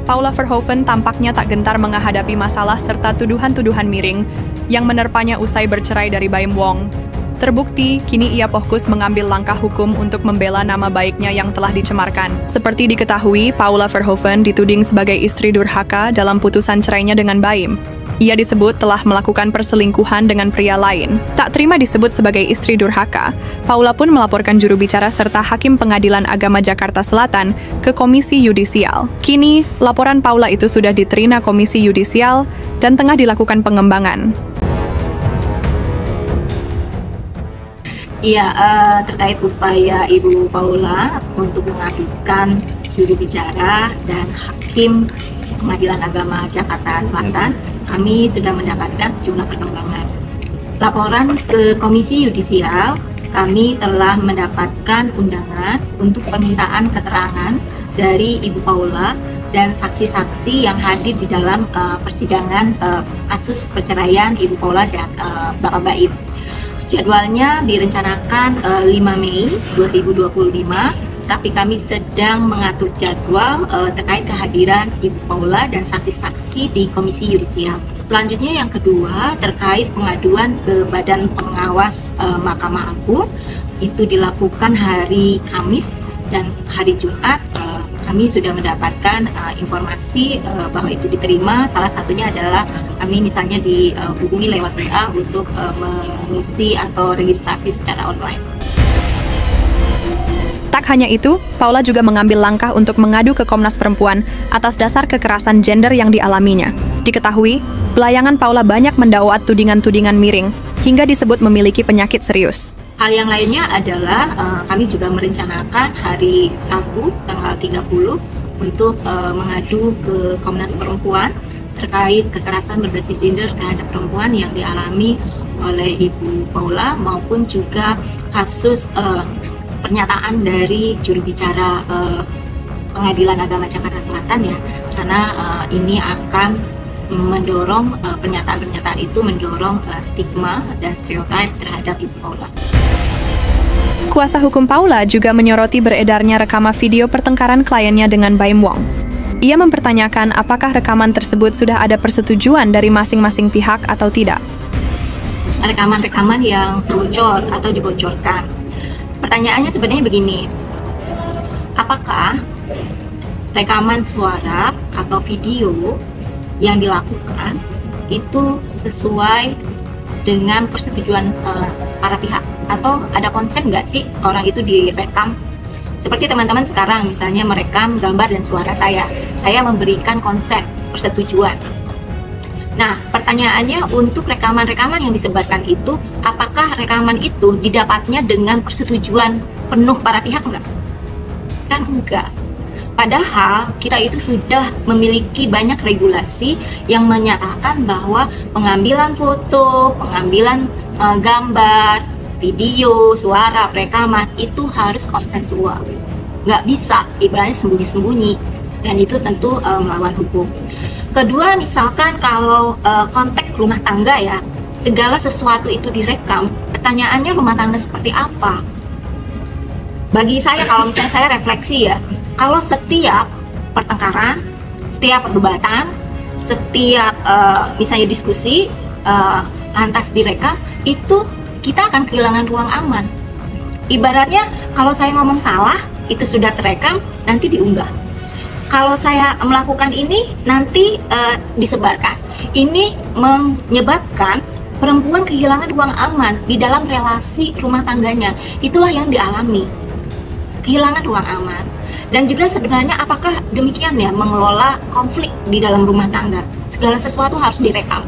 Paula Verhoeven tampaknya tak gentar menghadapi masalah serta tuduhan-tuduhan miring yang menerpanya usai bercerai dari Baim Wong. Terbukti, kini ia fokus mengambil langkah hukum untuk membela nama baiknya yang telah dicemarkan. Seperti diketahui, Paula Verhoeven dituding sebagai istri durhaka dalam putusan cerainya dengan Baim. Ia disebut telah melakukan perselingkuhan dengan pria lain. Tak terima disebut sebagai istri durhaka, Paula pun melaporkan juru bicara serta Hakim Pengadilan Agama Jakarta Selatan ke Komisi Yudisial. Kini, laporan Paula itu sudah diterima Komisi Yudisial dan tengah dilakukan pengembangan. Iya, terkait upaya Ibu Paula untuk mengadukan juru bicara dan Hakim Pengadilan Agama Jakarta Selatan, kami sudah mendapatkan sejumlah perkembangan. Laporan ke Komisi Yudisial, kami telah mendapatkan undangan untuk permintaan keterangan dari Ibu Paula dan saksi-saksi yang hadir di dalam persidangan kasus perceraian Ibu Paula dan Bapak Baim. Jadwalnya direncanakan 5 Mei 2025. Tapi kami sedang mengatur jadwal terkait kehadiran Ibu Paula dan saksi-saksi di Komisi Yudisial. Selanjutnya yang kedua terkait pengaduan ke Badan Pengawas Mahkamah Agung, itu dilakukan hari Kamis dan hari Jumat. Kami sudah mendapatkan informasi bahwa itu diterima. Salah satunya adalah kami misalnya dihubungi lewat WA untuk mengisi atau registrasi secara online. Tak hanya itu, Paula juga mengambil langkah untuk mengadu ke Komnas Perempuan atas dasar kekerasan gender yang dialaminya. Diketahui, belayangan Paula banyak mendakwa tudingan-tudingan miring, hingga disebut memiliki penyakit serius. Hal yang lainnya adalah kami juga merencanakan hari Rabu tanggal 30 untuk mengadu ke Komnas Perempuan terkait kekerasan berbasis gender terhadap perempuan yang dialami oleh Ibu Paula maupun juga kasus pernyataan dari juru bicara Pengadilan Agama Jakarta Selatan ya, karena ini akan mendorong pernyataan-pernyataan itu mendorong stigma dan stereotip terhadap Ibu Paula. Kuasa hukum Paula juga menyoroti beredarnya rekaman video pertengkaran kliennya dengan Baim Wong. Ia mempertanyakan apakah rekaman tersebut sudah ada persetujuan dari masing-masing pihak atau tidak. Rekaman-rekaman yang bocor atau dibocorkan. Pertanyaannya sebenarnya begini, apakah rekaman suara atau video yang dilakukan itu sesuai dengan persetujuan para pihak, atau ada konsen nggak sih orang itu direkam? Seperti teman-teman sekarang misalnya merekam gambar dan suara saya memberikan konsen persetujuan. Nah, pertanyaannya untuk rekaman-rekaman yang disebarkan itu, apakah rekaman itu didapatnya dengan persetujuan penuh para pihak enggak? Kan enggak. Padahal kita itu sudah memiliki banyak regulasi yang menyatakan bahwa pengambilan foto, pengambilan gambar, video, suara, rekaman itu harus konsensual. Nggak bisa, ibaratnya sembunyi-sembunyi. Dan itu tentu melawan hukum. Kedua, misalkan kalau konteks rumah tangga ya, segala sesuatu itu direkam, pertanyaannya rumah tangga seperti apa? Bagi saya, kalau misalnya saya refleksi ya, kalau setiap pertengkaran, setiap perdebatan, setiap misalnya diskusi, lantas direkam, itu kita akan kehilangan ruang aman. Ibaratnya kalau saya ngomong salah, itu sudah terekam, nanti diunggah. Kalau saya melakukan ini, nanti disebarkan. Ini menyebabkan perempuan kehilangan ruang aman di dalam relasi rumah tangganya. Itulah yang dialami, kehilangan ruang aman. Dan juga sebenarnya apakah demikian ya mengelola konflik di dalam rumah tangga? Segala sesuatu harus direkam.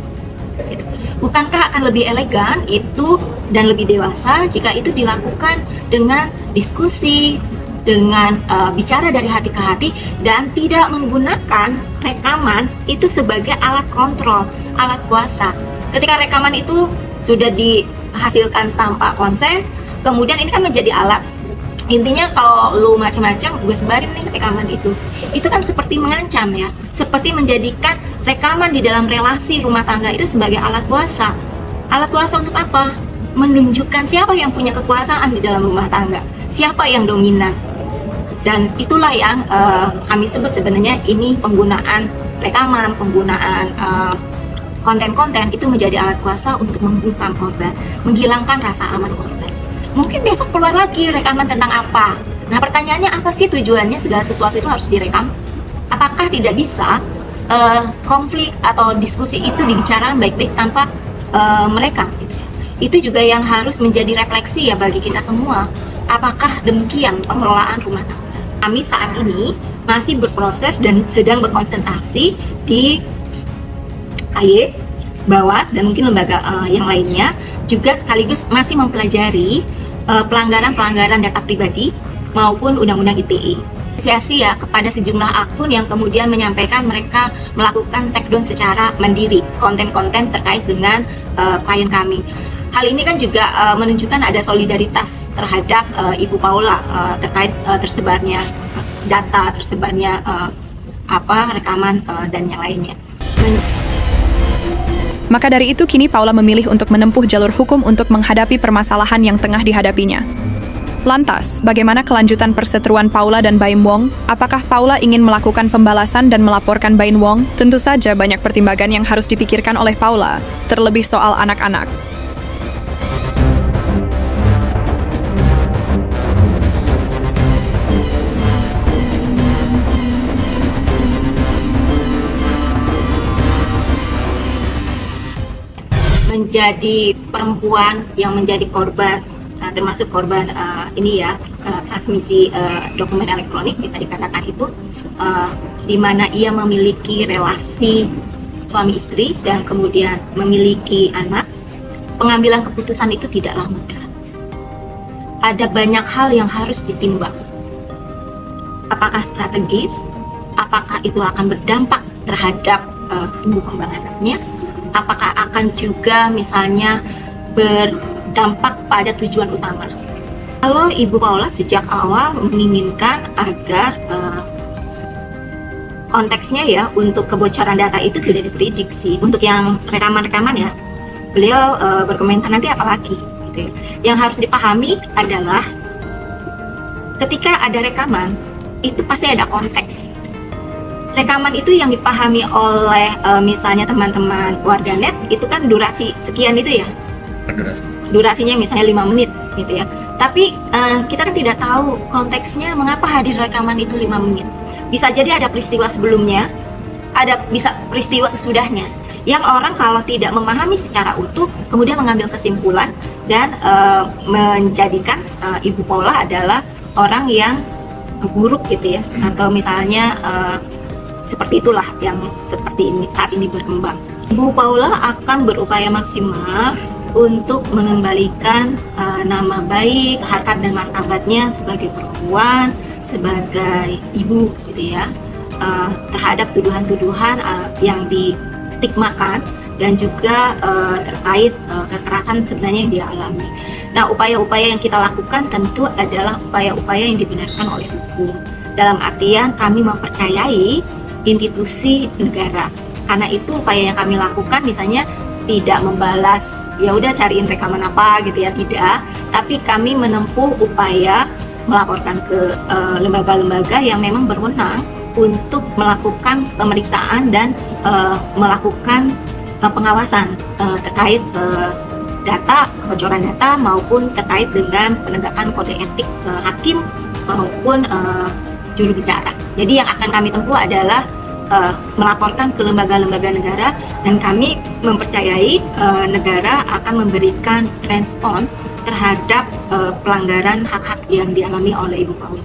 Bukankah akan lebih elegan itu dan lebih dewasa jika itu dilakukan dengan diskusi, dengan bicara dari hati ke hati, dan tidak menggunakan rekaman itu sebagai alat kontrol, alat kuasa. Ketika rekaman itu sudah dihasilkan tanpa konsen, kemudian ini kan menjadi alat. Intinya kalau lu macam-macam, gue sebarin nih rekaman itu kan seperti mengancam ya, seperti menjadikan rekaman di dalam relasi rumah tangga itu sebagai alat kuasa. Alat kuasa untuk apa? Menunjukkan siapa yang punya kekuasaan di dalam rumah tangga, siapa yang dominan. Dan itulah yang kami sebut sebenarnya ini penggunaan rekaman, penggunaan konten-konten itu menjadi alat kuasa untuk membungkam korban, menghilangkan rasa aman korban. Mungkin besok keluar lagi rekaman tentang apa. Nah, pertanyaannya apa sih tujuannya segala sesuatu itu harus direkam? Apakah tidak bisa konflik atau diskusi itu dibicarakan baik-baik tanpa merekam? Gitu ya. Itu juga yang harus menjadi refleksi ya bagi kita semua. Apakah demikian pengelolaan rumah tangga? Kami saat ini masih berproses dan sedang berkonsentrasi di KY, Bawas, dan mungkin lembaga yang lainnya, juga sekaligus masih mempelajari pelanggaran-pelanggaran data pribadi maupun Undang-Undang ITE. Apresiasi ya kepada sejumlah akun yang kemudian menyampaikan mereka melakukan take down secara mandiri konten-konten terkait dengan klien kami. Hal ini kan juga menunjukkan ada solidaritas terhadap Ibu Paula terkait tersebarnya data, tersebarnya rekaman dan yang lainnya. Maka dari itu kini Paula memilih untuk menempuh jalur hukum untuk menghadapi permasalahan yang tengah dihadapinya. Lantas, bagaimana kelanjutan perseteruan Paula dan Baim Wong? Apakah Paula ingin melakukan pembalasan dan melaporkan Baim Wong? Tentu saja banyak pertimbangan yang harus dipikirkan oleh Paula, terlebih soal anak-anak. Menjadi perempuan yang menjadi korban, termasuk korban transmisi dokumen elektronik, bisa dikatakan itu di mana ia memiliki relasi suami istri dan kemudian memiliki anak. Pengambilan keputusan itu tidaklah mudah. Ada banyak hal yang harus ditimbang. Apakah strategis? Apakah itu akan berdampak terhadap tumbuh kembang anaknya? Apakah akan juga misalnya berdampak pada tujuan utama? Kalau Ibu Paula sejak awal menginginkan agar konteksnya ya untuk kebocoran data itu sudah diprediksi. Untuk yang rekaman-rekaman ya, beliau berkomentar nanti apalagi gitu ya. Yang harus dipahami adalah ketika ada rekaman itu pasti ada konteks. Rekaman itu yang dipahami oleh misalnya teman-teman warganet itu kan durasi sekian itu ya. Durasinya misalnya 5 menit gitu ya. Tapi kita kan tidak tahu konteksnya mengapa hadir rekaman itu 5 menit. Bisa jadi ada peristiwa sebelumnya, bisa peristiwa sesudahnya. Yang orang kalau tidak memahami secara utuh kemudian mengambil kesimpulan dan menjadikan Ibu Paula adalah orang yang buruk gitu ya, atau misalnya seperti itulah yang seperti ini saat ini berkembang. Ibu Paula akan berupaya maksimal untuk mengembalikan nama baik, harkat dan martabatnya sebagai perempuan, sebagai ibu gitu ya, terhadap tuduhan-tuduhan yang distigmakan dan juga terkait kekerasan sebenarnya yang dia alami. Nah, upaya-upaya yang kita lakukan tentu adalah upaya-upaya yang dibenarkan oleh hukum. Dalam artian kami mempercayai institusi negara. Karena itu upaya yang kami lakukan misalnya tidak membalas ya udah cariin rekaman apa gitu ya, tidak, tapi kami menempuh upaya melaporkan ke lembaga-lembaga yang memang berwenang untuk melakukan pemeriksaan dan melakukan pengawasan terkait data, kebocoran data maupun terkait dengan penegakan kode etik hakim maupun juru bicara. Jadi yang akan kami tempuh adalah melaporkan ke lembaga-lembaga negara, dan kami mempercayai negara akan memberikan respon terhadap pelanggaran hak-hak yang dialami oleh Ibu Paula.